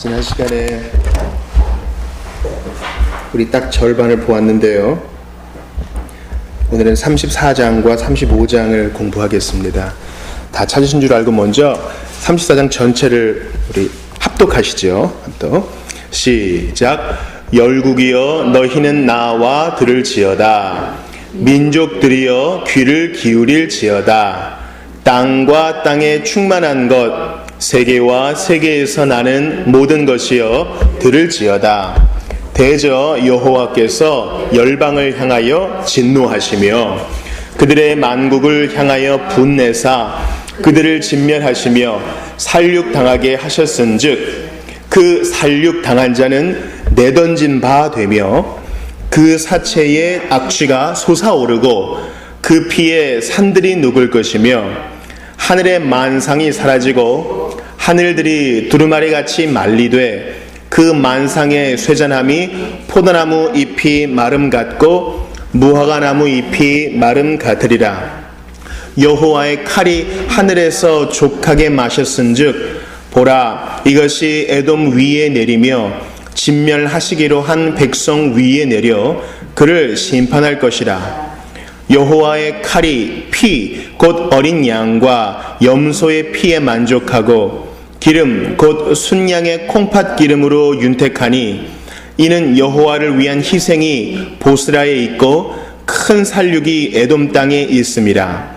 지난 시간에 우리 딱 절반을 보았는데요. 오늘은 34장과 35장을 공부하겠습니다. 다 찾으신 줄 알고 먼저 34장 전체를 우리 합독하시죠. 합독. 시작. 열국이여 너희는 나와 들을지어다. 민족들이여 귀를 기울일지어다. 땅과 땅에 충만한 것, 세계와 세계에서 나는 모든 것이여 들을지어다. 대저 여호와께서 열방을 향하여 진노하시며 그들의 만국을 향하여 분내사 그들을 진멸하시며 살육당하게 하셨은즉 그 살육당한 자는 내던진 바 되며 그 사체의 악취가 솟아오르고 그 피에 산들이 녹을 것이며 하늘의 만상이 사라지고 하늘들이 두루마리같이 말리되 그 만상의 쇠잔함이 포도나무 잎이 마름 같고 무화과나무 잎이 마름 같으리라. 여호와의 칼이 하늘에서 족하게 마셨은즉 보라 이것이 에돔 위에 내리며 진멸하시기로 한 백성 위에 내려 그를 심판할 것이라. 여호와의 칼이 피 곧 어린 양과 염소의 피에 만족하고 기름 곧 순양의 콩팥 기름으로 윤택하니 이는 여호와를 위한 희생이 보스라에 있고 큰 살육이 에돔 땅에 있음이라.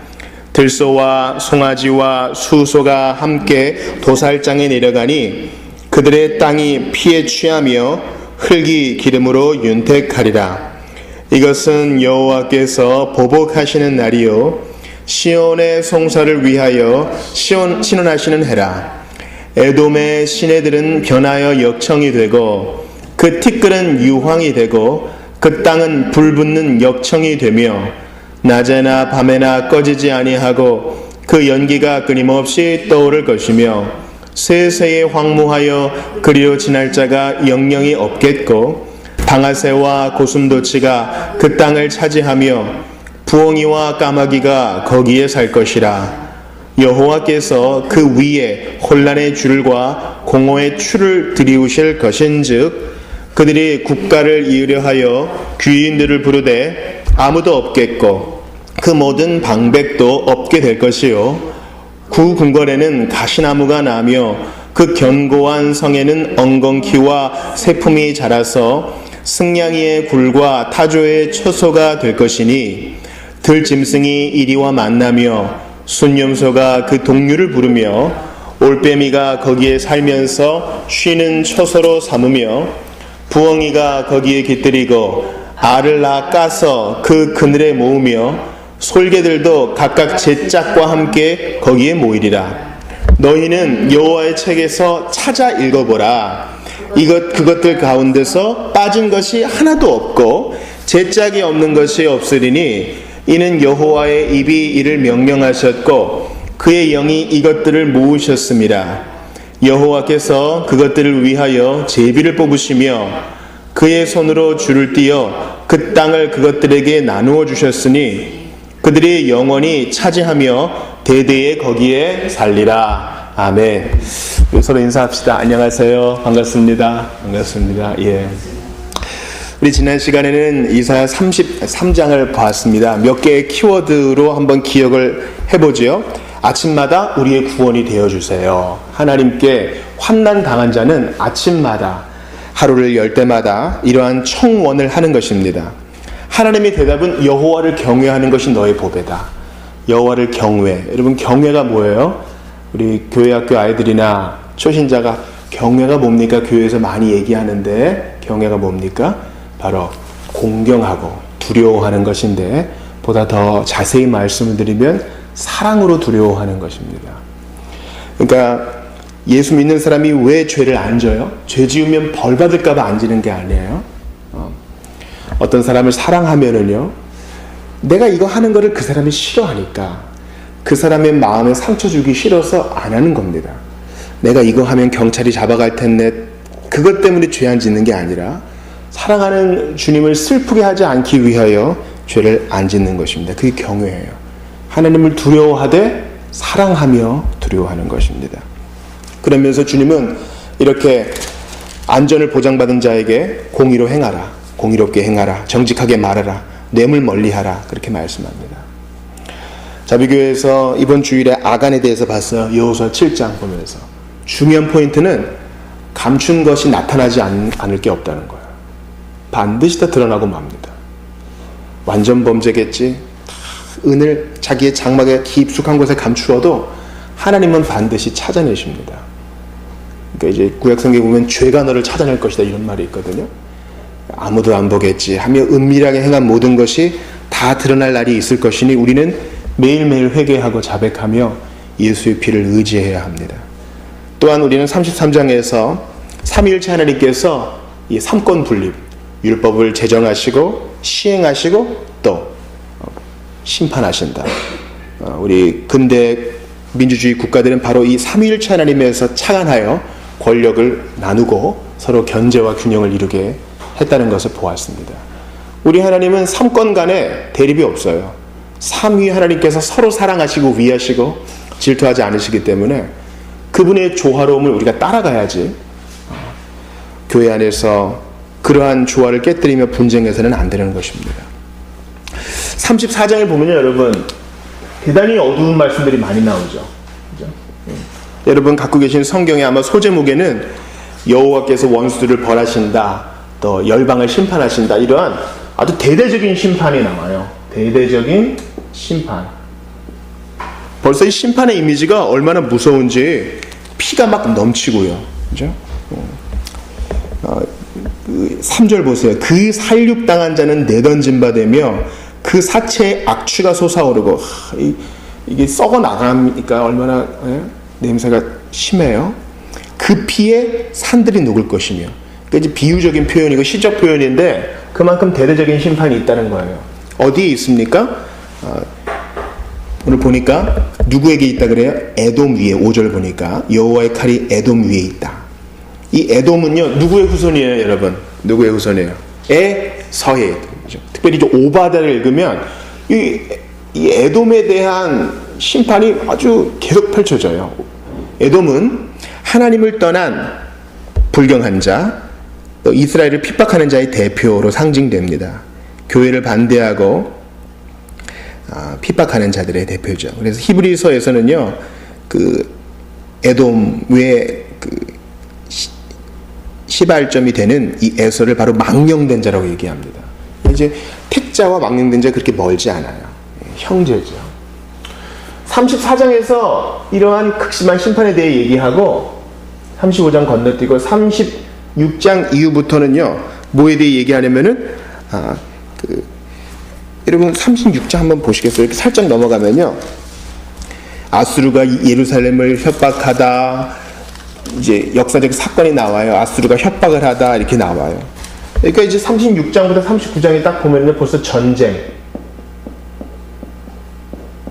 들소와 송아지와 수소가 함께 도살장에 내려가니 그들의 땅이 피에 취하며 흙이 기름으로 윤택하리라. 이것은 여호와께서 보복하시는 날이요 시온의 송사를 위하여 신원하시는 해라. 에돔의 시내들은 변하여 역청이 되고 그 티끌은 유황이 되고 그 땅은 불붙는 역청이 되며 낮에나 밤에나 꺼지지 아니하고 그 연기가 끊임없이 떠오를 것이며 세세에 황무하여 그리로 지날 자가 영영이 없겠고 방아새와 고슴도치가 그 땅을 차지하며 부엉이와 까마귀가 거기에 살 것이라. 여호와께서 그 위에 혼란의 줄과 공허의 추를 들이우실 것인즉 그들이 국가를 이으려 하여 귀인들을 부르되 아무도 없겠고 그 모든 방백도 없게 될 것이요 그 궁궐에는 가시나무가 나며 그 견고한 성에는 엉겅퀴와 새품이 자라서 승냥이의 굴과 타조의 처소가 될 것이니 들짐승이 이리와 만나며 순념소가 그 동류를 부르며 올빼미가 거기에 살면서 쉬는 처소로 삼으며 부엉이가 거기에 깃들이고 알을 낳아 까서 그 그늘에 모으며 솔개들도 각각 제 짝과 함께 거기에 모이리라. 너희는 여호와의 책에서 찾아 읽어보라. 그것들 가운데서 빠진 것이 하나도 없고 제 짝이 없는 것이 없으리니 이는 여호와의 입이 이를 명령하셨고 그의 영이 이것들을 모으셨습니다. 여호와께서 그것들을 위하여 제비를 뽑으시며 그의 손으로 줄을 띄어 그 땅을 그것들에게 나누어 주셨으니 그들이 영원히 차지하며 대대에 거기에 살리라. 아멘. 서로 인사합시다. 안녕하세요. 반갑습니다. 반갑습니다. 예. 우리 지난 시간에는 이사야 33장을 봤습니다. 몇 개의 키워드로 한번 기억을 해보죠. 아침마다 우리의 구원이 되어주세요. 하나님께 환난 당한 자는 아침마다 하루를 열 때마다 이러한 청원을 하는 것입니다. 하나님의 대답은 여호와를 경외하는 것이 너의 보배다. 여호와를 경외. 여러분 경외가 뭐예요? 우리 교회학교 아이들이나 초신자가 경외가 뭡니까? 교회에서 많이 얘기하는데 경외가 뭡니까? 바로 공경하고 두려워하는 것인데 보다 더 자세히 말씀을 드리면 사랑으로 두려워하는 것입니다. 그러니까 예수 믿는 사람이 왜 죄를 안 져요? 죄 지으면 벌 받을까 봐 안 지는 게 아니에요. 어떤 사람을 사랑하면은요 내가 이거 하는 거를 그 사람이 싫어하니까 그 사람의 마음에 상처 주기 싫어서 안 하는 겁니다. 내가 이거 하면 경찰이 잡아갈 텐데 그것 때문에 죄 안 짓는 게 아니라 사랑하는 주님을 슬프게 하지 않기 위하여 죄를 안 짓는 것입니다. 그게 경외예요. 하나님을 두려워하되 사랑하며 두려워하는 것입니다. 그러면서 주님은 이렇게 안전을 보장받은 자에게 공의로 행하라, 공의롭게 행하라, 정직하게 말하라, 뇌물 멀리하라, 그렇게 말씀합니다. 자비교회에서 이번 주일에 아간에 대해서 봤어요. 여호수아 7장 보면서 중요한 포인트는 감춘 것이 나타나지 않을 게 없다는 거예요. 반드시 다 드러나고 맙니다. 완전 범죄겠지, 은을 자기의 장막에 깊숙한 곳에 감추어도 하나님은 반드시 찾아내십니다. 그러니까 이제 구약성경에 보면 죄가 너를 찾아낼 것이다, 이런 말이 있거든요. 아무도 안 보겠지 하며 은밀하게 행한 모든 것이 다 드러날 날이 있을 것이니 우리는 매일매일 회개하고 자백하며 예수의 피를 의지해야 합니다. 또한 우리는 33장에서 삼위일체 하나님께서 이 삼권 분립, 율법을 제정하시고 시행하시고 또 심판하신다. 우리 근대 민주주의 국가들은 바로 이 삼위일체 하나님에서 착안하여 권력을 나누고 서로 견제와 균형을 이루게 했다는 것을 보았습니다. 우리 하나님은 삼권 간에 대립이 없어요. 삼위 하나님께서 서로 사랑하시고 위하시고 질투하지 않으시기 때문에 그분의 조화로움을 우리가 따라가야지, 교회 안에서 그러한 조화를 깨뜨리며 분쟁해서는 안 되는 것입니다. 34장을 보면요, 여러분, 대단히 어두운 말씀들이 많이 나오죠. 그죠? 여러분 갖고 계신 성경에 아마 소제목에는 여호와께서 원수들을 벌하신다, 또 열방을 심판하신다, 이러한 아주 대대적인 심판이 나와요. 대대적인 심판. 벌써 이 심판의 이미지가 얼마나 무서운지 피가 막 넘치고요. 그죠? 3절 보세요. 그 살육당한 자는 내던진 바 되며 그 사체의 악취가 솟아오르고, 이게 썩어 나가니까 얼마나 냄새가 심해요. 그 피에 산들이 녹을 것이며. 그러니까 이제 비유적인 표현이고 시적 표현인데 그만큼 대대적인 심판이 있다는 거예요. 어디에 있습니까? 오늘 보니까 누구에게 있다 그래요? 에돔 위에. 5절 보니까 여호와의 칼이 에돔 위에 있다. 이 에돔은요, 누구의 후손이에요, 여러분? 누구의 후손이에요? 에서의. 특별히 이제 오바다를 읽으면 이 에돔에 대한 심판이 아주 계속 펼쳐져요. 에돔은 하나님을 떠난 불경한 자, 또 이스라엘을 핍박하는 자의 대표로 상징됩니다. 교회를 반대하고 핍박하는 자들의 대표죠. 그래서 히브리서에서는요, 그 에돔의 그 시발점이 되는 이 에서를 바로 망령된 자라고 얘기합니다. 이제 택자와 망령된 자 그렇게 멀지 않아요. 형제죠. 34장에서 이러한 극심한 심판에 대해 얘기하고 35장 건너뛰고 36장 이후부터는요, 뭐에 대해 얘기하냐면은 여러분 36장 한번 보시겠어요? 이렇게 살짝 넘어가면요, 아수르가 예루살렘을 협박하다, 이제 역사적 사건이 나와요. 아수르가 협박을 하다, 이렇게 나와요. 그러니까 이제 36장부터 39장에 딱 보면은 벌써 전쟁,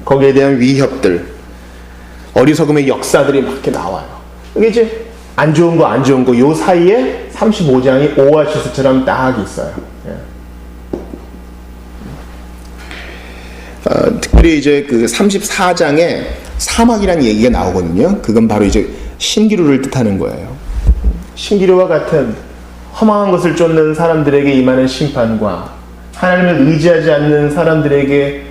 거기에 대한 위협들, 어리석음의 역사들이 막 이렇게 나와요. 이게 이제 안 좋은 거, 요 사이에 35장이 오아시스처럼 딱 있어요. 특별히 이제 그 34장에 사막이라는 얘기가 나오거든요. 그건 바로 이제 신기루를 뜻하는 거예요. 신기루와 같은 허망한 것을 쫓는 사람들에게 임하는 심판과 하나님을 의지하지 않는 사람들에게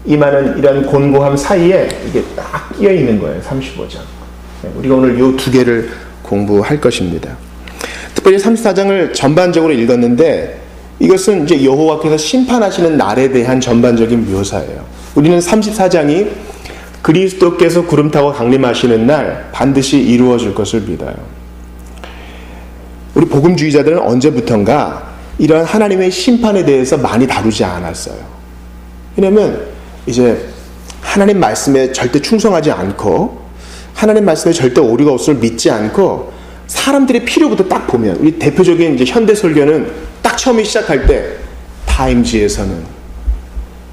임하는 이런 곤고함 사이에 이게 딱 끼어 있는 거예요. 35장. 우리가 오늘 이 두 개를 공부할 것입니다. 특별히 34장을 전반적으로 읽었는데 이것은 이제 여호와께서 심판하시는 날에 대한 전반적인 묘사예요. 우리는 34장이 그리스도께서 구름 타고 강림하시는 날 반드시 이루어질 것을 믿어요. 우리 복음주의자들은 언제부턴가 이런 하나님의 심판에 대해서 많이 다루지 않았어요. 왜냐하면 이제 하나님 말씀에 절대 충성하지 않고 하나님 말씀에 절대 오류가 없음을 믿지 않고 사람들의 필요부터 딱 보면, 우리 대표적인 이제 현대 설교는 딱 처음에 시작할 때 타임지에서는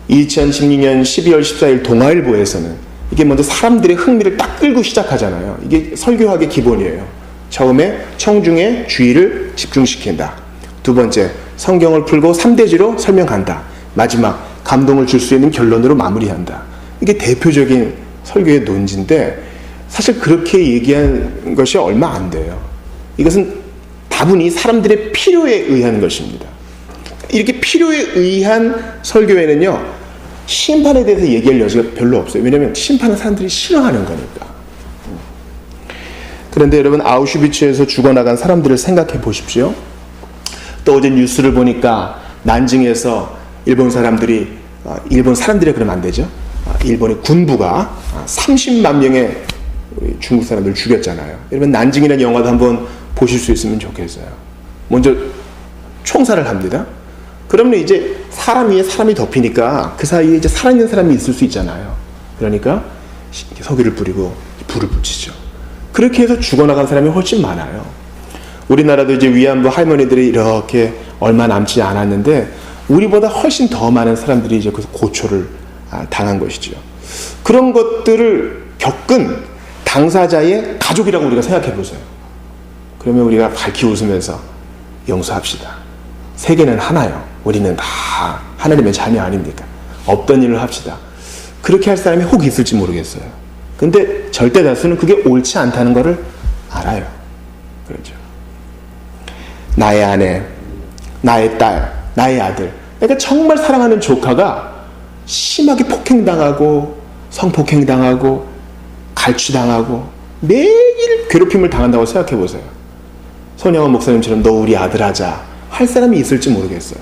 2016년 12월 14일 동아일보에서는 이게 먼저 사람들의 흥미를 딱 끌고 시작하잖아요. 이게 설교학의 기본이에요. 처음에 청중의 주의를 집중시킨다. 두 번째, 성경을 풀고 3대지로 설명한다. 마지막, 감동을 줄 수 있는 결론으로 마무리한다. 이게 대표적인 설교의 논지인데 사실 그렇게 얘기한 것이 얼마 안 돼요. 이것은 다분히 사람들의 필요에 의한 것입니다. 이렇게 필요에 의한 설교에는요, 심판에 대해서 얘기할 여지가 별로 없어요. 왜냐하면 심판은 사람들이 싫어하는 거니까. 그런데 여러분, 아우슈비츠에서 죽어나간 사람들을 생각해 보십시오. 또 어제 뉴스를 보니까 난징에서 일본 사람들이, 일본 사람들이 그러면 안 되죠. 일본의 군부가 30만 명의 중국 사람들을 죽였잖아요. 여러분, 난징이라는 영화도 한번 보실 수 있으면 좋겠어요. 먼저 총살을 합니다. 그러면 이제 사람 위에 사람이 덮이니까 그 사이에 이제 살아있는 사람이 있을 수 있잖아요. 그러니까 석유를 뿌리고 불을 붙이죠. 그렇게 해서 죽어나간 사람이 훨씬 많아요. 우리나라도 이제 위안부 할머니들이 이렇게 얼마 남지 않았는데 우리보다 훨씬 더 많은 사람들이 이제 그 고초를 당한 것이죠. 그런 것들을 겪은 당사자의 가족이라고 우리가 생각해 보세요. 그러면 우리가 밝히 웃으면서 용서합시다. 세계는 하나요. 우리는 다 하나님의 자녀 아닙니까? 없던 일을 합시다. 그렇게 할 사람이 혹 있을지 모르겠어요. 근데 절대 다수는 그게 옳지 않다는 것을 알아요. 그렇죠. 나의 아내, 나의 딸, 나의 아들. 그러니까 정말 사랑하는 조카가 심하게 폭행당하고 성폭행당하고 갈취당하고 매일 괴롭힘을 당한다고 생각해 보세요. 손영원 목사님처럼 너 우리 아들 하자 할 사람이 있을지 모르겠어요.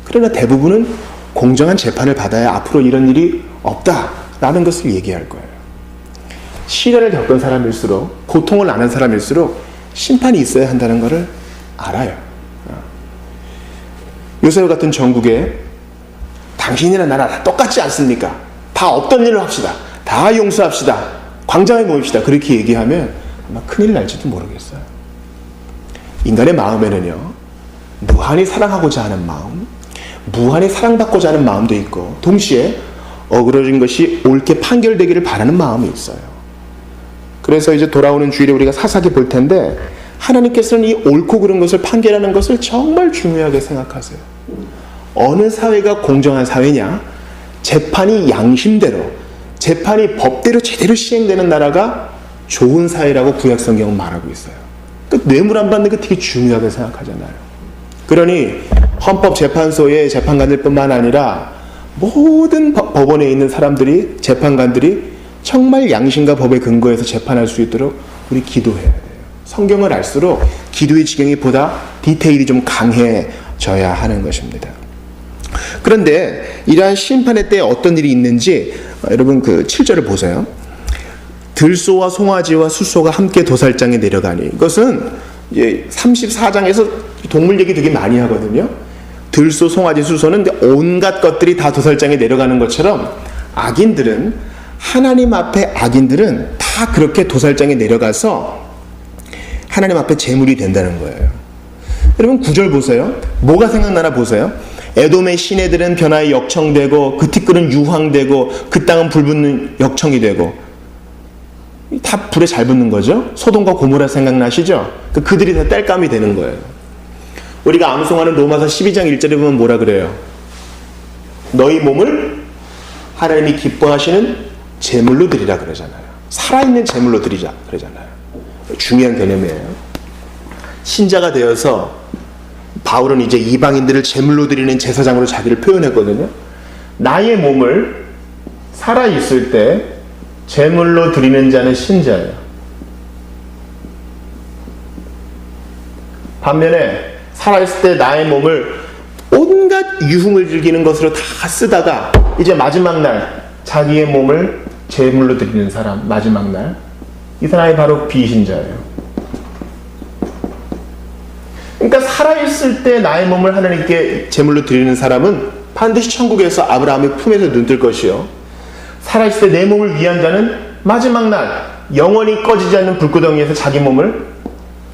그러나 대부분은 공정한 재판을 받아야 앞으로 이런 일이 없다라는 것을 얘기할 거예요. 시련을 겪은 사람일수록, 고통을 아는 사람일수록 심판이 있어야 한다는 것을 알아요. 요새 같은 전국에 당신이나 나나 다 똑같지 않습니까? 다 없던 일을 합시다. 다 용서합시다. 광장에 모입시다. 그렇게 얘기하면 아마 큰일 날지도 모르겠어요. 인간의 마음에는요, 무한히 사랑하고자 하는 마음, 무한히 사랑받고자 하는 마음도 있고 동시에 어그러진 것이 옳게 판결되기를 바라는 마음이 있어요. 그래서 이제 돌아오는 주일에 우리가 사사기 볼 텐데 하나님께서는 이 옳고 그른 것을 판결하는 것을 정말 중요하게 생각하세요. 어느 사회가 공정한 사회냐? 재판이 양심대로, 재판이 법대로 제대로 시행되는 나라가 좋은 사회라고 구약성경은 말하고 있어요. 그 뇌물 안 받는 거 되게 중요하게 생각하잖아요. 그러니 헌법재판소의 재판관들 뿐만 아니라 모든 법원에 있는 사람들이, 재판관들이 정말 양심과 법에 근거해서 재판할 수 있도록 우리 기도해야 돼요. 성경을 알수록 기도의 지경이 보다 디테일이 좀 강해져야 하는 것입니다. 그런데 이러한 심판의 때에 어떤 일이 있는지 여러분 그 7절을 보세요. 들소와 송아지와 숫소가 함께 도살장에 내려가니, 이것은 이제 34장에서 동물 얘기 되게 많이 하거든요. 들소, 송아지, 숫소는 온갖 것들이 다 도살장에 내려가는 것처럼 악인들은, 하나님 앞에 악인들은 다 그렇게 도살장에 내려가서 하나님 앞에 제물이 된다는 거예요. 여러분 9절 보세요. 뭐가 생각나나 보세요. 에돔의 시내들은 변화의 역청되고 그 티끌은 유황되고 그 땅은 불붙는 역청이 되고, 다 불에 잘 붙는 거죠. 소돔과 고모라 생각나시죠? 그들이 다 땔감이 되는 거예요. 우리가 암송하는 로마서 12장 1절에 보면 뭐라 그래요? 너희 몸을 하나님이 기뻐하시는 제물로 드리라 그러잖아요. 살아있는 제물로 드리자 그러잖아요. 중요한 개념이에요. 신자가 되어서 바울은 이제 이방인들을 제물로 드리는 제사장으로 자기를 표현했거든요. 나의 몸을 살아있을 때 제물로 드리는 자는 신자예요. 반면에 살아있을 때 나의 몸을 온갖 유흥을 즐기는 것으로 다 쓰다가 이제 마지막 날 자기의 몸을 제물로 드리는 사람, 마지막 날, 이 사람이 바로 비신자예요. 그러니까 살아있을 때 나의 몸을 하나님께 제물로 드리는 사람은 반드시 천국에서 아브라함의 품에서 눈뜰 것이요, 살아있을 때 내 몸을 위한 자는 마지막 날 영원히 꺼지지 않는 불구덩이에서 자기 몸을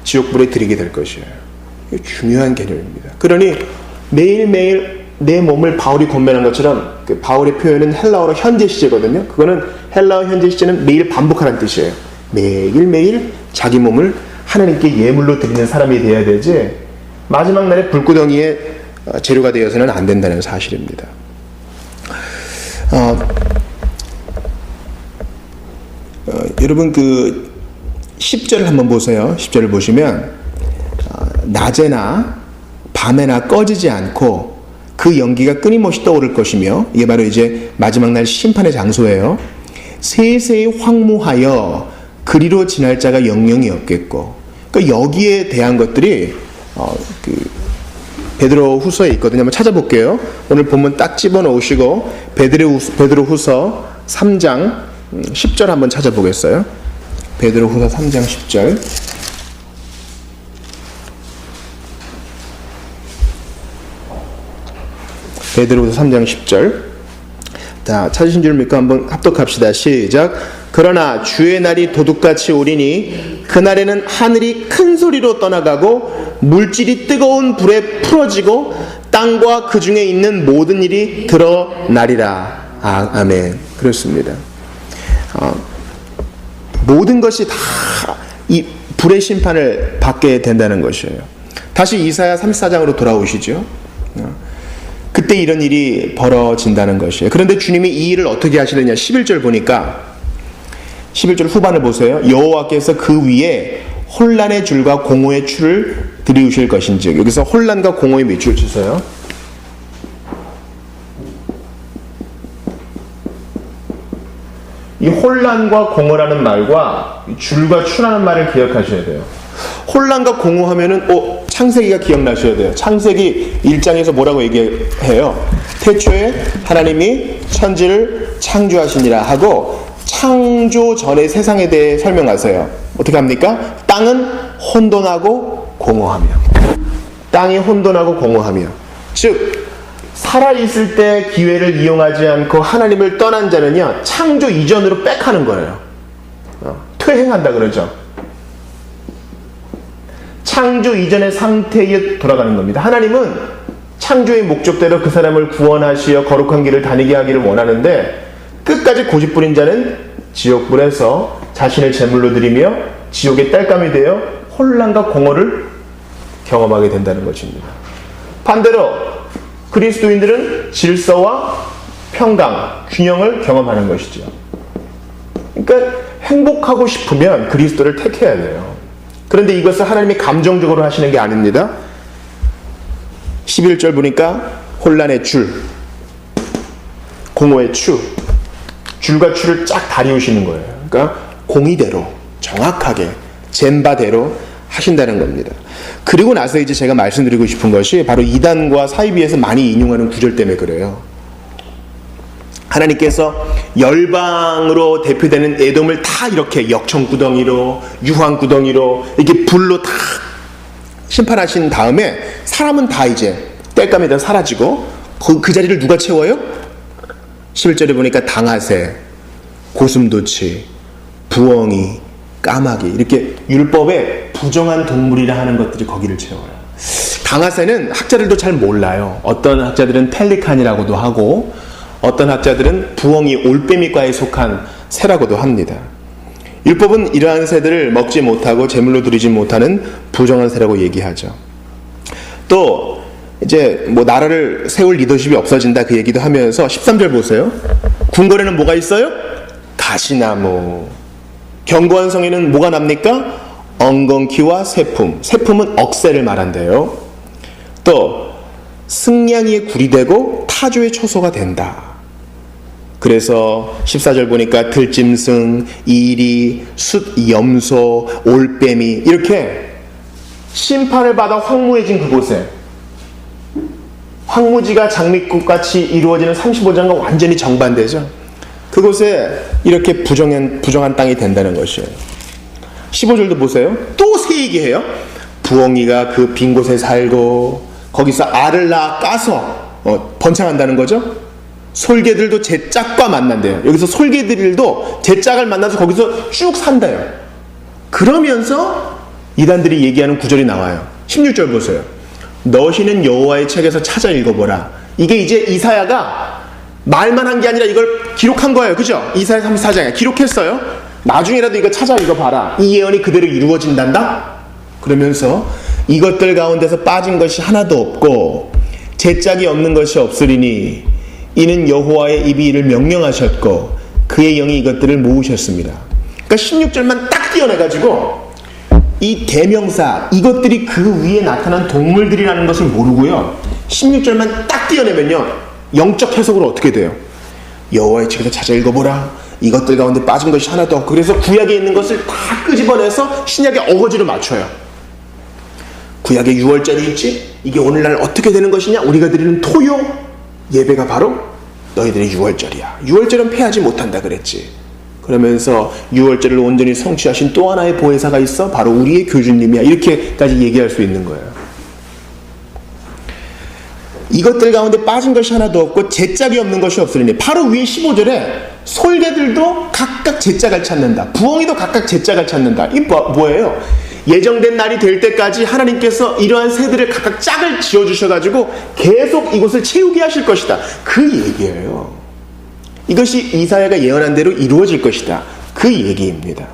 지옥불에 드리게 될 것이에요. 이게 중요한 개념입니다. 그러니 매일매일 내 몸을 바울이 권면한 것처럼, 그 바울의 표현은 헬라어로 현재 시제거든요. 그거는 헬라어 현재 시제는 매일 반복하라는 뜻이에요. 매일매일 자기 몸을 하나님께 예물로 드리는 사람이 돼야 되지, 마지막 날에 불구덩이에 재료가 되어서는 안 된다는 사실입니다. 여러분 그 10절을 한번 보세요. 10절을 보시면 낮에나 밤에나 꺼지지 않고 그 연기가 끊임없이 떠오를 것이며, 이게 바로 이제 마지막 날 심판의 장소예요. 세세히 황무하여 그리로 지날 자가 영영이 없겠고. 그러니까 여기에 대한 것들이 베드로 후서에 있거든요. 한번 찾아볼게요. 오늘 본문 딱 집어넣으시고 베드로 후서 3장 10절 한번 찾아보겠어요. 베드로 후서 3장 10절. 베드로후서 3장 10절. 자, 찾으신 줄 믿고 한번 합독합시다. 시작. 그러나 주의 날이 도둑같이 오리니 그날에는 하늘이 큰 소리로 떠나가고 물질이 뜨거운 불에 풀어지고 땅과 그 중에 있는 모든 일이 드러나리라. 아멘. 그렇습니다. 모든 것이 다 이 불의 심판을 받게 된다는 것이에요. 다시 이사야 34장으로 돌아오시죠. 그때 이런 일이 벌어진다는 것이에요. 그런데 주님이 이 일을 어떻게 하시느냐. 11절 보니까 11절 후반을 보세요. 여호와께서 그 위에 혼란의 줄과 공허의 추를 들이우실 것인즉. 여기서 혼란과 공허의 밑줄 치세요. 이 혼란과 공허라는 말과 줄과 추라는 말을 기억하셔야 돼요. 혼란과 공허하면은 창세기가 기억나셔야 돼요. 창세기 1장에서 뭐라고 얘기해요? 태초에 하나님이 천지를 창조하시니라 하고 창조 전의 세상에 대해 설명하세요. 어떻게 합니까? 땅은 혼돈하고 공허하며. 땅이 혼돈하고 공허하며. 즉 살아있을 때 기회를 이용하지 않고 하나님을 떠난 자는요, 창조 이전으로 백하는 거예요. 퇴행한다 그러죠. 창조 이전의 상태에 돌아가는 겁니다. 하나님은 창조의 목적대로 그 사람을 구원하시어 거룩한 길을 다니게 하기를 원하는데, 끝까지 고집부린 자는 지옥불에서 자신을 제물로 드리며 지옥의 땔감이 되어 혼란과 공허를 경험하게 된다는 것입니다. 반대로 그리스도인들은 질서와 평강, 균형을 경험하는 것이죠. 그러니까 행복하고 싶으면 그리스도를 택해야 돼요. 그런데 이것을 하나님이 감정적으로 하시는 게 아닙니다. 11절 보니까 혼란의 줄, 공허의 추, 줄과 추를 쫙 다리우시는 거예요. 그러니까 공의대로, 정확하게, 젠바대로 하신다는 겁니다. 그리고 나서 이제 제가 말씀드리고 싶은 것이 바로 이단과 사이비에서 많이 인용하는 구절 때문에 그래요. 하나님께서 열방으로 대표되는 에돔을 다 이렇게 역청구덩이로, 유황구덩이로 이렇게 불로 다 심판하신 다음에 사람은 다 이제 땔감에 다 사라지고 그 자리를 누가 채워요? 11절에 보니까 당하새, 고슴도치, 부엉이, 까마귀, 이렇게 율법에 부정한 동물이라 하는 것들이 거기를 채워요. 당하새는 학자들도 잘 몰라요. 어떤 학자들은 펠리칸이라고도 하고 어떤 학자들은 부엉이, 올빼미과에 속한 새라고도 합니다. 율법은 이러한 새들을 먹지 못하고 제물로 드리지 못하는 부정한 새라고 얘기하죠. 또 이제 뭐 나라를 세울 리더십이 없어진다 그 얘기도 하면서 13절 보세요. 궁궐에는 뭐가 있어요? 가시나무. 견고한 성에는 뭐가 납니까? 엉겅퀴와 세품. 세품은 억새를 말한대요. 또 승냥이의 굴이 되고 타조의 초소가 된다. 그래서 14절 보니까 들짐승, 이리, 숫, 염소, 올빼미 이렇게 심판을 받아 황무해진 그곳에, 황무지가 장미꽃같이 이루어지는 35장과 완전히 정반대죠. 그곳에 이렇게 부정한 땅이 된다는 것이에요. 15절도 보세요. 또 새 얘기해요. 부엉이가 그 빈 곳에 살고 거기서 알을 낳아 까서 번창한다는 거죠. 솔개들도 제 짝과 만난대요. 여기서 솔개들도 제 짝을 만나서 거기서 쭉 산대요. 그러면서 이단들이 얘기하는 구절이 나와요. 16절 보세요. 너희는 여호와의 책에서 찾아 읽어보라. 이게 이제 이사야가 말만 한 게 아니라 이걸 기록한 거예요. 그죠? 이사야 34장에 기록했어요. 나중에라도 이거 찾아 읽어봐라. 이 예언이 그대로 이루어진단다? 그러면서 이것들 가운데서 빠진 것이 하나도 없고 제 짝이 없는 것이 없으리니 이는 여호와의 입이 이를 명령하셨고 그의 영이 이것들을 모으셨습니다. 그러니까 16절만 딱 띄어내가지고 이 대명사 이것들이 그 위에 나타난 동물들이라는 것을 모르고요 16절만 딱 띄어내면요 영적 해석으로 어떻게 돼요? 여호와의 책에서 찾아 읽어보라 이것들 가운데 빠진 것이 하나도 없고 그래서 구약에 있는 것을 다 끄집어내서 신약의 어거지로 맞춰요. 구약에 6월절이 있지? 이게 오늘날 어떻게 되는 것이냐? 우리가 드리는 토요 예배가 바로 너희들의 6월절이야. 6월절은 패하지 못한다 그랬지. 그러면서 6월절을 온전히 성취하신 또 하나의 보혜사가 있어 바로 우리의 교주님이야. 이렇게까지 얘기할 수 있는 거예요. 이것들 가운데 빠진 것이 하나도 없고 제짝이 없는 것이 없으리니 바로 위에 15절에 솔개들도 각각 제짝을 찾는다. 부엉이도 각각 제짝을 찾는다. 이 뭐예요? 예정된 날이 될 때까지 하나님께서 이러한 새들을 각각 짝을 지어주셔가지고 계속 이곳을 채우게 하실 것이다. 그 얘기예요. 이것이 이사야가 예언한 대로 이루어질 것이다. 그 얘기입니다.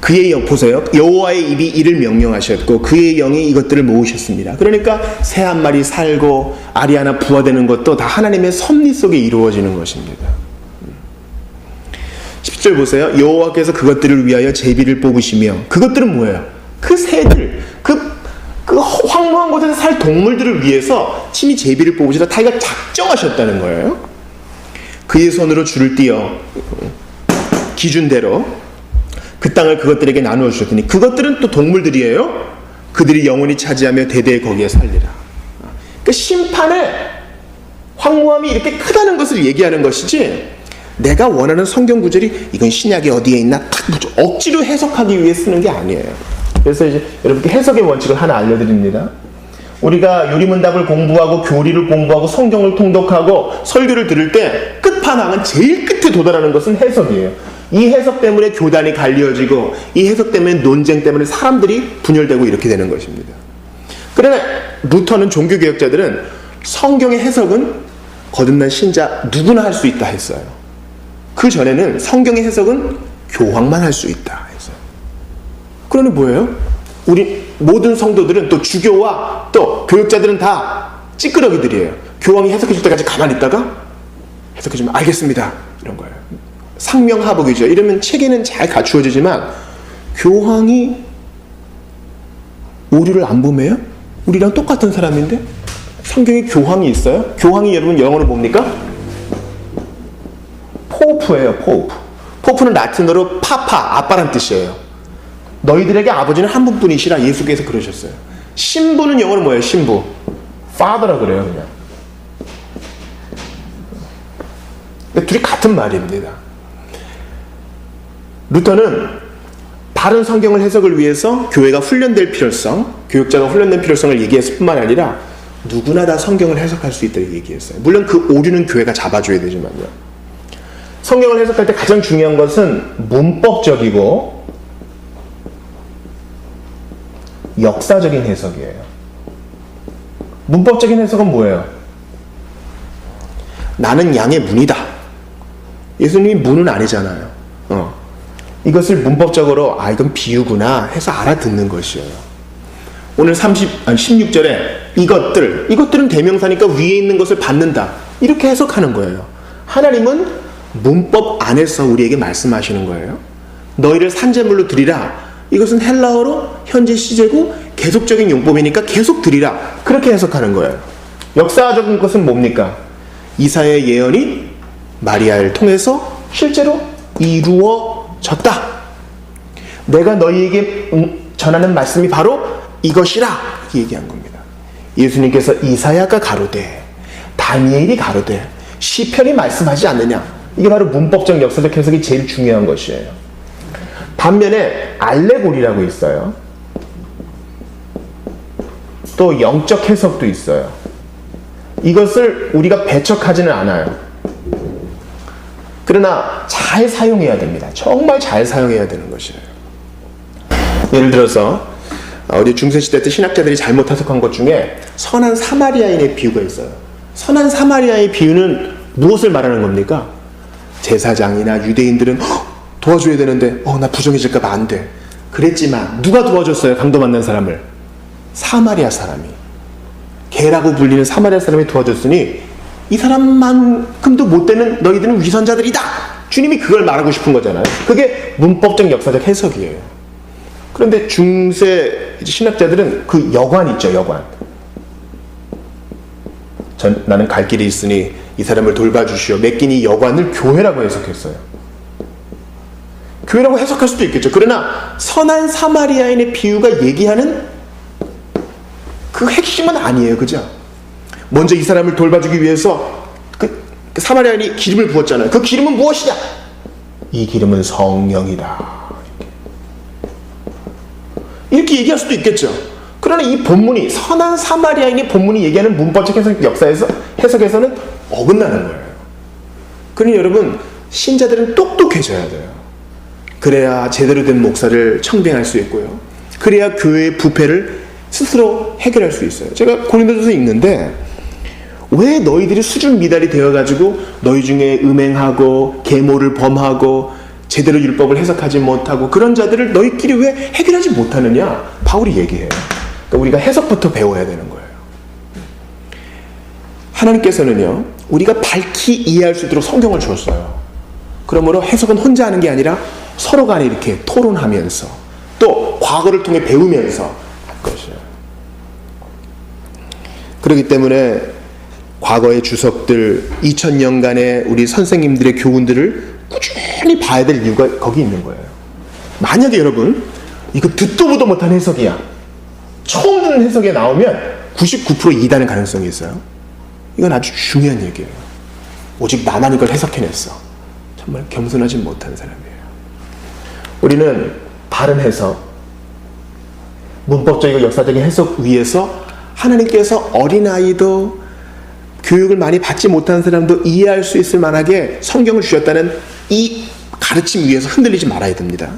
그의 보세요. 여호와의 입이 이를 명령하셨고 그의 영이 이것들을 모으셨습니다. 그러니까 새 한 마리 살고 알이 하나 부화되는 것도 다 하나님의 섭리 속에 이루어지는 것입니다. 10절 보세요. 여호와께서 그것들을 위하여 제비를 뽑으시며 그것들은 뭐예요? 그 새들, 그 황무한 곳에서 살 동물들을 위해서 친히 제비를 뽑으시다 자기가 작정하셨다는 거예요. 그의 손으로 줄을 띄어 기준대로 그 땅을 그것들에게 나누어 주셨더니 그것들은 또 동물들이에요. 그들이 영원히 차지하며 대대에 거기에 살리라. 그 심판의 황무함이 이렇게 크다는 것을 얘기하는 것이지 내가 원하는 성경 구절이 이건 신약에 어디에 있나 탁 억지로 해석하기 위해 쓰는 게 아니에요. 그래서 이제 여러분께 해석의 원칙을 하나 알려드립니다. 우리가 요리문답을 공부하고 교리를 공부하고 성경을 통독하고 설교를 들을 때 끝판왕은 제일 끝에 도달하는 것은 해석이에요. 이 해석 때문에 교단이 갈리어지고 이 해석 때문에 논쟁 때문에 사람들이 분열되고 이렇게 되는 것입니다. 그러나 루터는 종교개혁자들은 성경의 해석은 거듭난 신자 누구나 할 수 있다 했어요. 그 전에는 성경의 해석은 교황만 할 수 있다 했어요. 그러니 뭐예요? 우리 모든 성도들은 또 주교와 또 교육자들은 다 찌끄러기들이에요. 교황이 해석해 줄 때까지 가만히 있다가 해석해 주면 알겠습니다 이런 거예요. 상명하복이죠. 이러면 체계는 잘 갖추어지지만 교황이 오류를 안 보매요? 우리랑 똑같은 사람인데 성경에 교황이 있어요? 교황이 여러분 영어로 뭡니까? 포프예요. 포프. 포프는 라틴어로 파파, 아빠란 뜻이에요. 너희들에게 아버지는 한 분뿐이시라 예수께서 그러셨어요. 신부는 영어로 뭐예요? 신부. father라 그래요 그냥. 근데 둘이 같은 말입니다. 루터는 바른 성경을 해석을 위해서 교회가 훈련될 필요성, 교육자가 훈련된 필요성을 얘기했을 뿐만 아니라 누구나 다 성경을 해석할 수 있다고 얘기했어요. 물론 그 오류는 교회가 잡아줘야 되지만요. 성경을 해석할 때 가장 중요한 것은 문법적이고 역사적인 해석이에요. 문법적인 해석은 뭐예요? 나는 양의 문이다. 예수님이 문은 아니잖아요. 이것을 문법적으로 이건 비유구나 해서 알아듣는 것이에요. 오늘 16절에 이것들은 대명사니까 위에 있는 것을 받는다. 이렇게 해석하는 거예요. 하나님은 문법 안에서 우리에게 말씀하시는 거예요. 너희를 산재물로 드리라. 이것은 헬라어로 현재 시제고 계속적인 용법이니까 계속 드리라. 그렇게 해석하는 거예요. 역사적인 것은 뭡니까? 이사야의 예언이 마리아를 통해서 실제로 이루어졌다. 내가 너희에게 전하는 말씀이 바로 이것이라 얘기한 겁니다. 예수님께서 이사야가 가로되 다니엘이 가로되 시편이 말씀하지 않느냐. 이게 바로 문법적 역사적 해석이 제일 중요한 것이에요. 반면에 알레고리라고 있어요. 또 영적 해석도 있어요. 이것을 우리가 배척하지는 않아요. 그러나 잘 사용해야 됩니다. 정말 잘 사용해야 되는 것이에요. 예를 들어서 우리 중세시대 때 신학자들이 잘못 해석한 것 중에 선한 사마리아인의 비유가 있어요. 선한 사마리아의 비유는 무엇을 말하는 겁니까? 제사장이나 유대인들은 도와줘야 되는데 나 부정해질까 봐 안 돼. 그랬지만 누가 도와줬어요? 강도 만난 사람을? 사마리아 사람이. 개라고 불리는 사마리아 사람이 도와줬으니 이 사람만큼도 못 되는 너희들은 위선자들이다. 주님이 그걸 말하고 싶은 거잖아요. 그게 문법적 역사적 해석이에요. 그런데 중세 신학자들은 그 여관 있죠, 여관. 나는 갈 길이 있으니 이 사람을 돌봐주시오. 맡긴 이 여관을 교회라고 해석했어요. 교회라고 해석할 수도 있겠죠. 그러나 선한 사마리아인의 비유가 얘기하는 그 핵심은 아니에요. 그죠? 먼저 이 사람을 돌봐주기 위해서 그 사마리아인이 기름을 부었잖아요. 그 기름은 무엇이냐? 이 기름은 성령이다. 이렇게 얘기할 수도 있겠죠. 그러나 이 본문이, 선한 사마리아인이 본문이 얘기하는 문법적 해석에서는 어긋나는 거예요. 그러니 여러분, 신자들은 똑똑해져야 돼요. 그래야 제대로 된 목사를 청빙할 수 있고요. 그래야 교회의 부패를 스스로 해결할 수 있어요. 제가 고린도전서 읽는데, 왜 너희들이 수준 미달이 되어가지고 너희 중에 음행하고 계모를 범하고 제대로 율법을 해석하지 못하고 그런 자들을 너희끼리 왜 해결하지 못하느냐? 바울이 얘기해요. 그러니까 우리가 해석부터 배워야 되는 거예요. 하나님께서는요, 우리가 밝히 이해할 수 있도록 성경을 주었어요. 그러므로 해석은 혼자 하는 게 아니라 서로 간에 이렇게 토론하면서 또 과거를 통해 배우면서 할 것이에요. 그렇기 때문에 과거의 주석들, 2000년간의 우리 선생님들의 교훈들을 꾸준히 봐야 될 이유가 거기 있는 거예요. 만약에 여러분, 이거 듣도 보도 못한 해석이야. 처음 듣는 해석에 나오면 99% 이단의 가능성이 있어요. 이건 아주 중요한 얘기예요. 오직 나만 이걸 해석해냈어. 정말 겸손하지 못한 사람이에요. 우리는 바른 해석, 문법적이고 역사적인 해석 위에서 하나님께서 어린아이도 교육을 많이 받지 못한 사람도 이해할 수 있을 만하게 성경을 주셨다는 이 가르침 위에서 흔들리지 말아야 됩니다.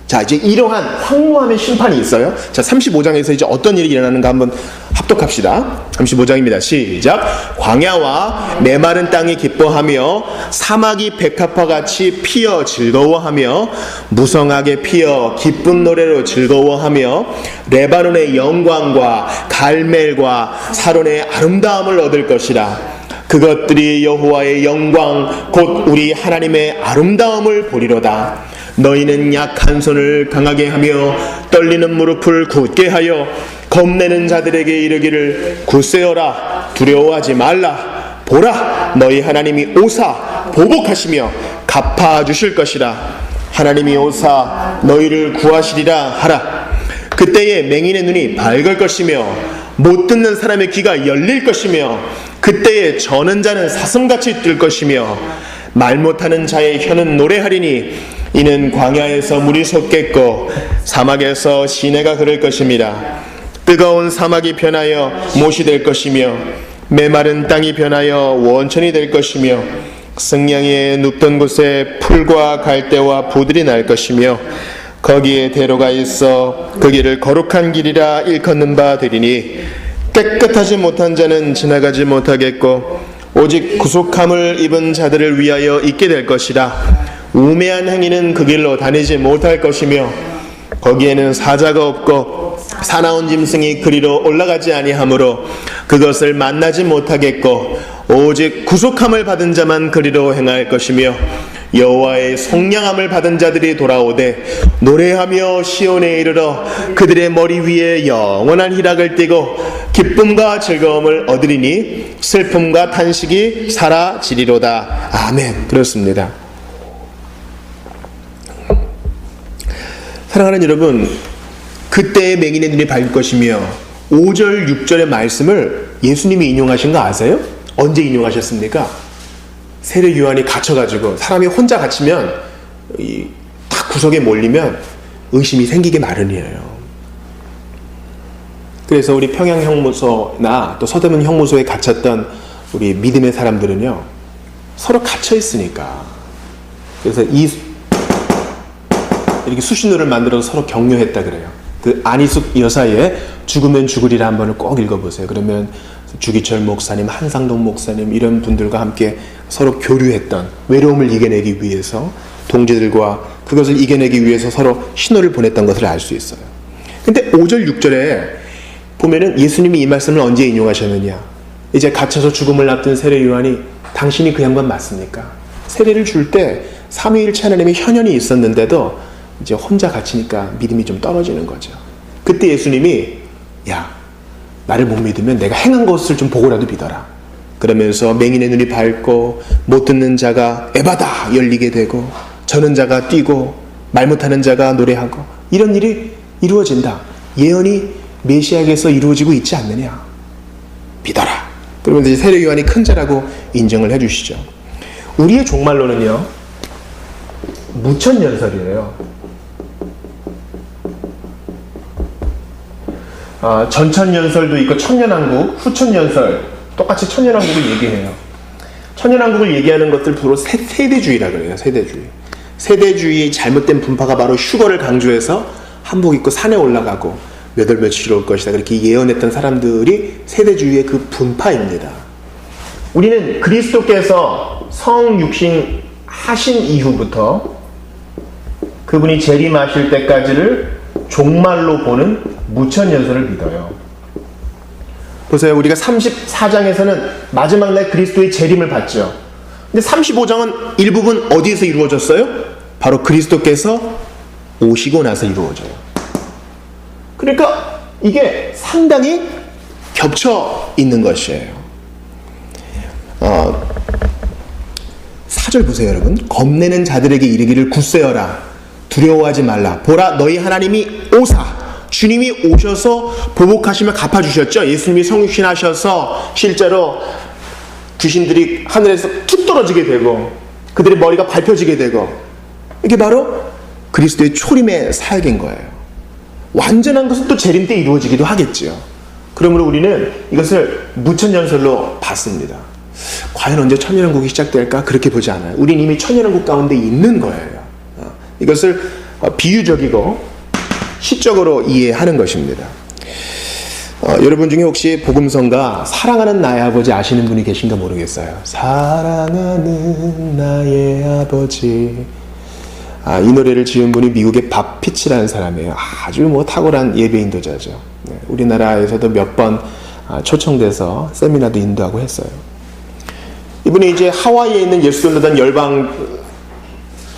자, 이제 이러한 황무함의 심판이 있어요. 자, 35장에서 이제 어떤 일이 일어나는가 한번 합독합시다. 35장입니다. 시작. 광야와 메마른 땅이 기뻐하며 사막이 백합화 같이 피어 즐거워하며 무성하게 피어 기쁜 노래로 즐거워하며 레바논의 영광과 갈멜과 사론의 아름다움을 얻을 것이라. 그것들이 여호와의 영광 곧 우리 하나님의 아름다움을 보리로다. 너희는 약한 손을 강하게 하며 떨리는 무릎을 굳게 하여 겁내는 자들에게 이르기를 굳세어라, 두려워하지 말라. 보라, 너희 하나님이 오사 보복하시며 갚아주실 것이라. 하나님이 오사 너희를 구하시리라 하라. 그때에 맹인의 눈이 밝을 것이며 못 듣는 사람의 귀가 열릴 것이며 그때에 저는 자는 사슴같이 뜰 것이며 말 못하는 자의 혀는 노래하리니 이는 광야에서 물이 솟겠고 사막에서 시내가 흐를 것입니다. 뜨거운 사막이 변하여 못이 될 것이며 메마른 땅이 변하여 원천이 될 것이며 승냥이의 눕던 곳에 풀과 갈대와 부들이 날 것이며 거기에 대로가 있어 그 길을 거룩한 길이라 일컫는 바 되리니 깨끗하지 못한 자는 지나가지 못하겠고 오직 구속함을 입은 자들을 위하여 있게 될 것이라. 우매한 행위는 그 길로 다니지 못할 것이며 거기에는 사자가 없고 사나운 짐승이 그리로 올라가지 아니하므로 그것을 만나지 못하겠고 오직 구속함을 받은 자만 그리로 행할 것이며 여호와의 속량함을 받은 자들이 돌아오되 노래하며 시온에 이르러 그들의 머리 위에 영원한 희락을 띠고 기쁨과 즐거움을 얻으리니 슬픔과 탄식이 사라지리로다. 아멘. 그렇습니다. 사랑하는 여러분, 그때의 맹인의 눈이 밝을 것이며 5절 6절의 말씀을 예수님이 인용하신 거 아세요? 언제 인용하셨습니까? 세례 요한이 갇혀가지고 사람이 혼자 갇히면 딱 구석에 몰리면 의심이 생기기 마련이에요. 그래서 우리 평양 형무소나 또 서대문 형무소에 갇혔던 우리 믿음의 사람들은요, 서로 갇혀 있으니까 그래서 이렇게 수신호를 만들어서 서로 격려했다 그래요. 그 안희숙 여사의 죽으면 죽으리라 한 번을 꼭 읽어보세요. 그러면 주기철 목사님, 한상동 목사님 이런 분들과 함께 서로 교류했던 외로움을 이겨내기 위해서 동지들과 그것을 이겨내기 위해서 서로 신호를 보냈던 것을 알 수 있어요. 근데 5절 6절에 보면은 예수님이 이 말씀을 언제 인용하셨느냐. 이제 갇혀서 죽음을 앞둔 세례 요한이 당신이 그 양반 맞습니까? 세례를 줄 때 삼위일체 하나님의 현현이 있었는데도 이제 혼자 갇히니까 믿음이 좀 떨어지는 거죠. 그때 예수님이 야, 나를 못 믿으면 내가 행한 것을 좀 보고라도 믿어라. 그러면서 맹인의 눈이 밝고 못 듣는 자가 에바다 열리게 되고 저는 자가 뛰고 말 못하는 자가 노래하고 이런 일이 이루어진다. 예언이 메시아에게서 이루어지고 있지 않느냐. 믿어라. 그러면서 이제 세례 요한이 큰 자라고 인정을 해주시죠. 우리의 종말론은요, 무천연설이에요. 전천연설도 있고 천년왕국, 후천연설, 똑같이 천년왕국을 얘기해요. 천년왕국을 얘기하는 것들 주로 세대주의라 그래요. 세대주의. 세대주의의 잘못된 분파가 바로 휴거를 강조해서 한복 입고 산에 올라가고 몇 월 며칠 올 것이다 그렇게 예언했던 사람들이 세대주의의 그 분파입니다. 우리는 그리스도께서 성육신 하신 이후부터 그분이 재림하실 때까지를 종말로 보는 무천연설을 믿어요. 보세요. 우리가 34장에서는 마지막 날 그리스도의 재림을 봤죠. 근데 35장은 일부분 어디에서 이루어졌어요? 바로 그리스도께서 오시고 나서 이루어져요. 그러니까 이게 상당히 겹쳐 있는 것이에요. 4절 보세요, 여러분. 겁내는 자들에게 이르기를 굳세어라. 두려워하지 말라. 보라, 너희 하나님이 오사. 주님이 오셔서 보복하시며 갚아주셨죠. 예수님이 성육신하셔서 실제로 귀신들이 하늘에서 툭 떨어지게 되고 그들의 머리가 밟혀지게 되고 이게 바로 그리스도의 초림의 사역인 거예요. 완전한 것은 또 재림 때 이루어지기도 하겠죠. 그러므로 우리는 이것을 무천연설로 봤습니다. 과연 언제 천년왕국이 시작될까? 그렇게 보지 않아요. 우린 이미 천년왕국 가운데 있는 거예요. 이것을 비유적이고 시적으로 이해하는 것입니다. 여러분 중에 혹시 복음성가 사랑하는 나의 아버지 아시는 분이 계신가 모르겠어요. 사랑하는 나의 아버지. 이 노래를 지은 분이 미국의 밥 피치라는 사람이에요. 아주 탁월한 예배 인도자죠. 우리나라에서도 몇 번 초청돼서 세미나도 인도하고 했어요. 이분이 이제 하와이에 있는 예수전도단 열방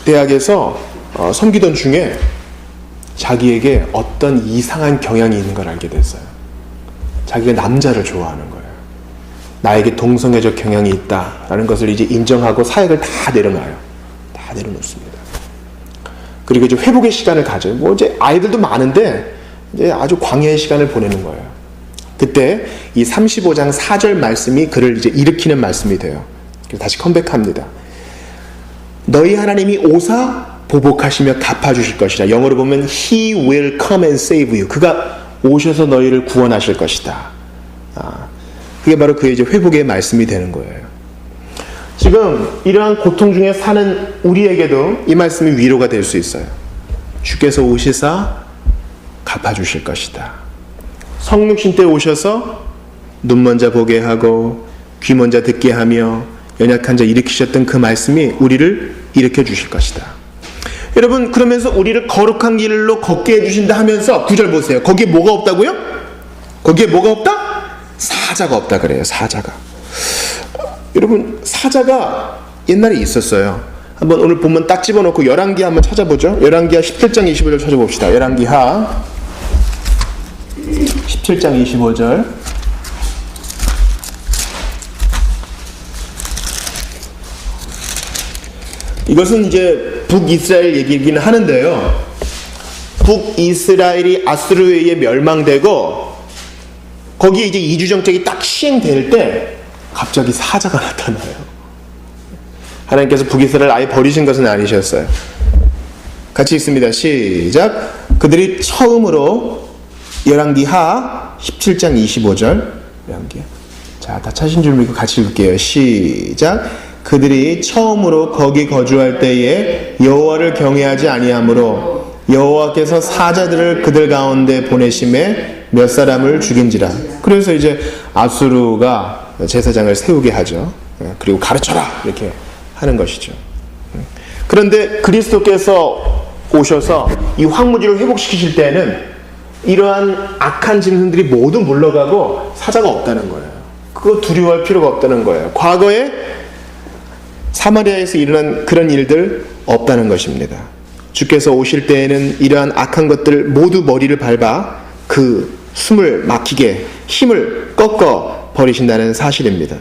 대학에서 섬기던 중에 자기에게 어떤 이상한 경향이 있는 걸 알게 됐어요. 자기가 남자를 좋아하는 거예요. 나에게 동성애적 경향이 있다라는 것을 이제 인정하고 사역을 다 내려놔요. 다 내려놓습니다. 그리고 이제 회복의 시간을 가져요. 이제 아이들도 많은데 이제 아주 광야의 시간을 보내는 거예요. 그때 이 35장 4절 말씀이 그를 이제 일으키는 말씀이 돼요. 그래서 다시 컴백합니다. 너희 하나님이 오사 보복하시며 갚아주실 것이다. 영어로 보면 He will come and save you. 그가 오셔서 너희를 구원하실 것이다. 그게 바로 그의 이제 회복의 말씀이 되는 거예요. 지금 이러한 고통 중에 사는 우리에게도 이 말씀이 위로가 될 수 있어요. 주께서 오시사 갚아주실 것이다. 성육신 때 오셔서 눈 먼 자 보게 하고 귀 먼 자 듣게 하며 연약한 자 일으키셨던 그 말씀이 우리를 일으켜 주실 것이다. 여러분, 그러면서 우리를 거룩한 길로 걷게 해주신다 하면서 9절 보세요. 거기에 뭐가 없다고요? 거기에 뭐가 없다? 사자가 없다 그래요. 사자가. 여러분, 사자가 옛날에 있었어요. 한번 오늘 본문 딱 집어넣고 열왕기하 한번 찾아보죠. 열왕기하 17장 25절 찾아봅시다. 열왕기하 17장 25절. 이것은 이제 북이스라엘 얘기이긴 하는데요. 북이스라엘이 아수르에 의해 멸망되고 거기에 이제 이주 정책이 딱 시행될 때 갑자기 사자가 나타나요. 하나님께서 북이스라엘을 아예 버리신 것은 아니셨어요. 같이 읽습니다. 시작. 그들이 처음으로 열왕기하 17장 25절. 열왕기하. 자, 다 찾으신 줄 믿고 같이 읽을게요. 시작. 그들이 처음으로 거기 거주할 때에 여호와를 경외하지 아니하므로 여호와께서 사자들을 그들 가운데 보내심에 몇 사람을 죽인지라. 그래서 이제 아수르가 제사장을 세우게 하죠. 그리고 가르쳐라 이렇게 하는 것이죠. 그런데 그리스도께서 오셔서 이 황무지를 회복시키실 때는 이러한 악한 짐승들이 모두 물러가고 사자가 없다는 거예요. 그거 두려워할 필요가 없다는 거예요. 과거에 사마리아에서 일어난 그런 일들 없다는 것입니다. 주께서 오실 때에는 이러한 악한 것들 모두 머리를 밟아 그 숨을 막히게 힘을 꺾어 버리신다는 사실입니다.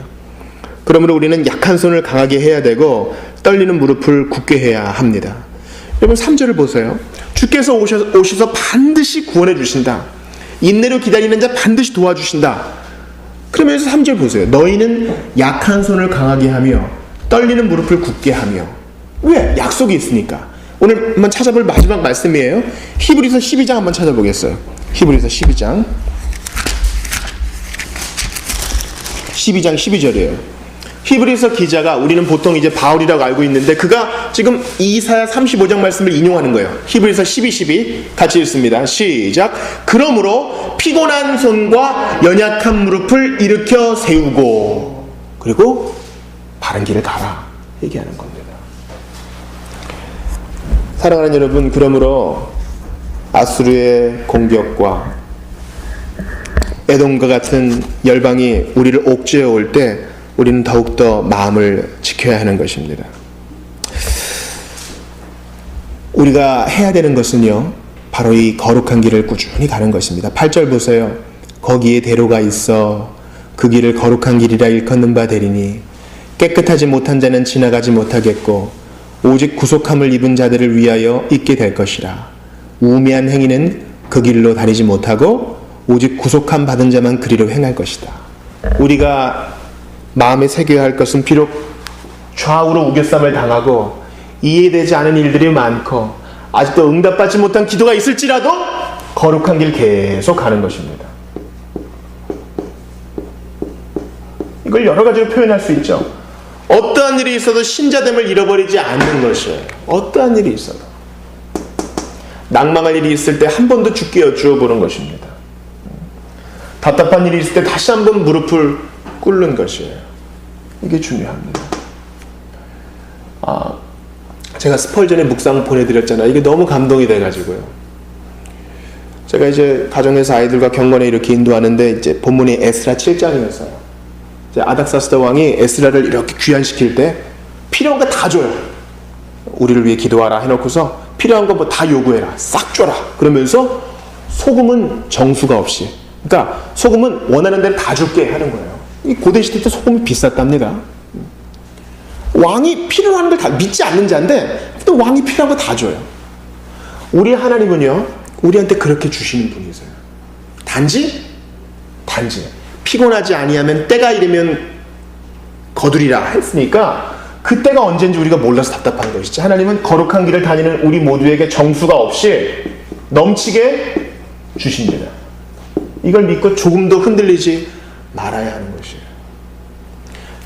그러므로 우리는 약한 손을 강하게 해야 되고 떨리는 무릎을 굳게 해야 합니다. 여러분 3절을 보세요. 주께서 오셔서 반드시 구원해 주신다. 인내로 기다리는 자 반드시 도와주신다. 그러면서 3절 보세요. 너희는 약한 손을 강하게 하며 떨리는 무릎을 굳게 하며. 왜? 약속이 있으니까. 오늘 한번 찾아볼 마지막 말씀이에요. 히브리서 12장 한번 찾아보겠어요. 히브리서 12장 12절이에요. 히브리서 기자가, 우리는 보통 이제 바울이라고 알고 있는데 그가 지금 이사야 35장 말씀을 인용하는 거예요. 히브리서 12 같이 읽습니다. 시작. 그러므로 피곤한 손과 연약한 무릎을 일으켜 세우고 그리고 바른 길을 가라 얘기하는 겁니다. 사랑하는 여러분, 그러므로 아수르의 공격과 에돔과 같은 열방이 우리를 옥죄어 올 때 우리는 더욱더 마음을 지켜야 하는 것입니다. 우리가 해야 되는 것은요, 바로 이 거룩한 길을 꾸준히 가는 것입니다. 8절 보세요. 거기에 대로가 있어 그 길을 거룩한 길이라 일컫는 바 되리니 깨끗하지 못한 자는 지나가지 못하겠고 오직 구속함을 입은 자들을 위하여 있게 될 것이라. 우매한 행위는 그 길로 다니지 못하고 오직 구속함 받은 자만 그리로 행할 것이다. 우리가 마음에 새겨야 할 것은 비록 좌우로 우겨쌈을 당하고 이해되지 않은 일들이 많고 아직도 응답받지 못한 기도가 있을지라도 거룩한 길 계속 가는 것입니다. 이걸 여러 가지로 표현할 수 있죠. 어떠한 일이 있어도 신자됨을 잃어버리지 않는 것이에요. 어떠한 일이 있어도. 낭망할 일이 있을 때 한 번 더 주께 여쭈어보는 것입니다. 답답한 일이 있을 때 다시 한번 무릎을 꿇는 것이에요. 이게 중요합니다. 제가 스펄전의 묵상 보내드렸잖아요. 이게 너무 감동이 돼가지고요. 제가 이제 가정에서 아이들과 경건에 이렇게 인도하는데 이제 본문이 에스라 7장이었어요. 아닥사스다 왕이 에스라를 이렇게 귀환시킬 때 필요한 거 다 줘요. 우리를 위해 기도하라 해놓고서 필요한 거 뭐 다 요구해라. 싹 줘라. 그러면서 소금은 정수가 없이, 그러니까 소금은 원하는 대로 다 줄게 하는 거예요. 이 고대 시대 때 소금이 비쌌답니다. 왕이 필요한 걸 다 믿지 않는 자인데 또 왕이 필요한 거 다 줘요. 우리 하나님은요, 우리한테 그렇게 주시는 분이세요. 단지 피곤하지 아니하면 때가 이르면 거두리라 했으니까 그 때가 언젠지 우리가 몰라서 답답한 것이지, 하나님은 거룩한 길을 다니는 우리 모두에게 정수가 없이 넘치게 주십니다. 이걸 믿고 조금도 흔들리지 말아야 하는 것이에요.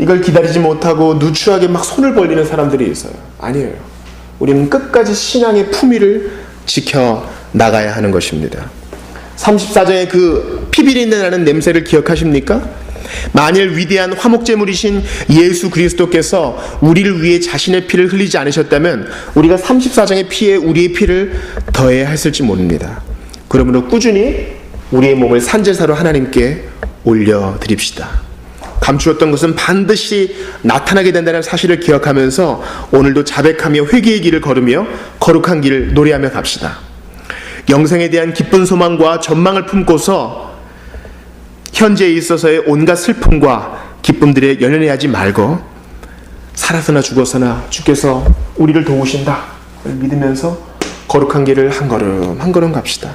이걸 기다리지 못하고 누추하게 막 손을 벌리는 사람들이 있어요. 아니에요. 우리는 끝까지 신앙의 품위를 지켜 나가야 하는 것입니다. 34장의 그 피비린내 나는 냄새를 기억하십니까? 만일 위대한 화목제물이신 예수 그리스도께서 우리를 위해 자신의 피를 흘리지 않으셨다면 우리가 34장의 피에 우리의 피를 더해야 했을지 모릅니다. 그러므로 꾸준히 우리의 몸을 산제사로 하나님께 올려드립시다. 감추었던 것은 반드시 나타나게 된다는 사실을 기억하면서 오늘도 자백하며 회개의 길을 걸으며 거룩한 길을 노래하며 갑시다. 영생에 대한 기쁜 소망과 전망을 품고서 현재에 있어서의 온갖 슬픔과 기쁨들에 연연해하지 말고 살아서나 죽어서나 주께서 우리를 도우신다 믿으면서 거룩한 길을 한 걸음 한 걸음 갑시다.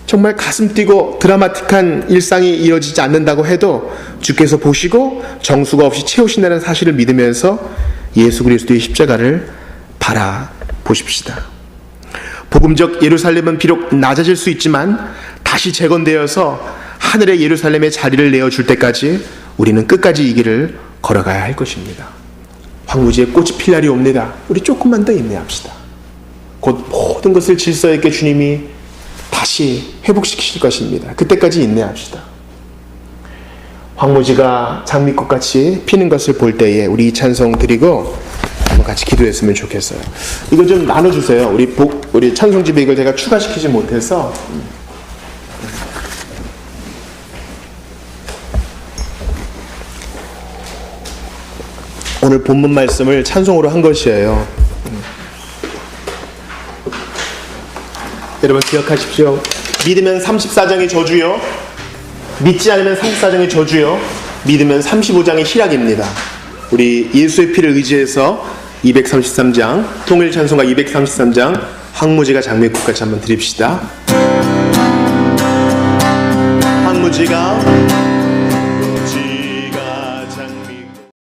정말 가슴 뛰고 드라마틱한 일상이 이어지지 않는다고 해도 주께서 보시고 정수가 없이 채우신다는 사실을 믿으면서 예수 그리스도의 십자가를 바라보십시다. 복음적 예루살렘은 비록 낮아질 수 있지만 다시 재건되어서 하늘의 예루살렘의 자리를 내어줄 때까지 우리는 끝까지 이 길을 걸어가야 할 것입니다. 황무지에 꽃이 필 날이 옵니다. 우리 조금만 더 인내합시다. 곧 모든 것을 질서 있게 주님이 다시 회복시키실 것입니다. 그때까지 인내합시다. 황무지가 장미꽃같이 피는 것을 볼 때에 우리 이 찬송 드리고 한번 같이 기도했으면 좋겠어요. 이거 좀 나눠주세요. 우리 찬송집에 이걸 제가 추가시키지 못해서. 오늘 본문 말씀을 찬송으로 한 것이에요. 여러분 기억하십시오. 믿으면 34장의 저주요, 믿지 않으면 34장의 저주요, 믿으면 35장의 희락입니다. 우리 예수의 피를 의지해서 233장 통일 찬송가 233장 황무지가 장미꽃같이 한번 드립시다. 황무지가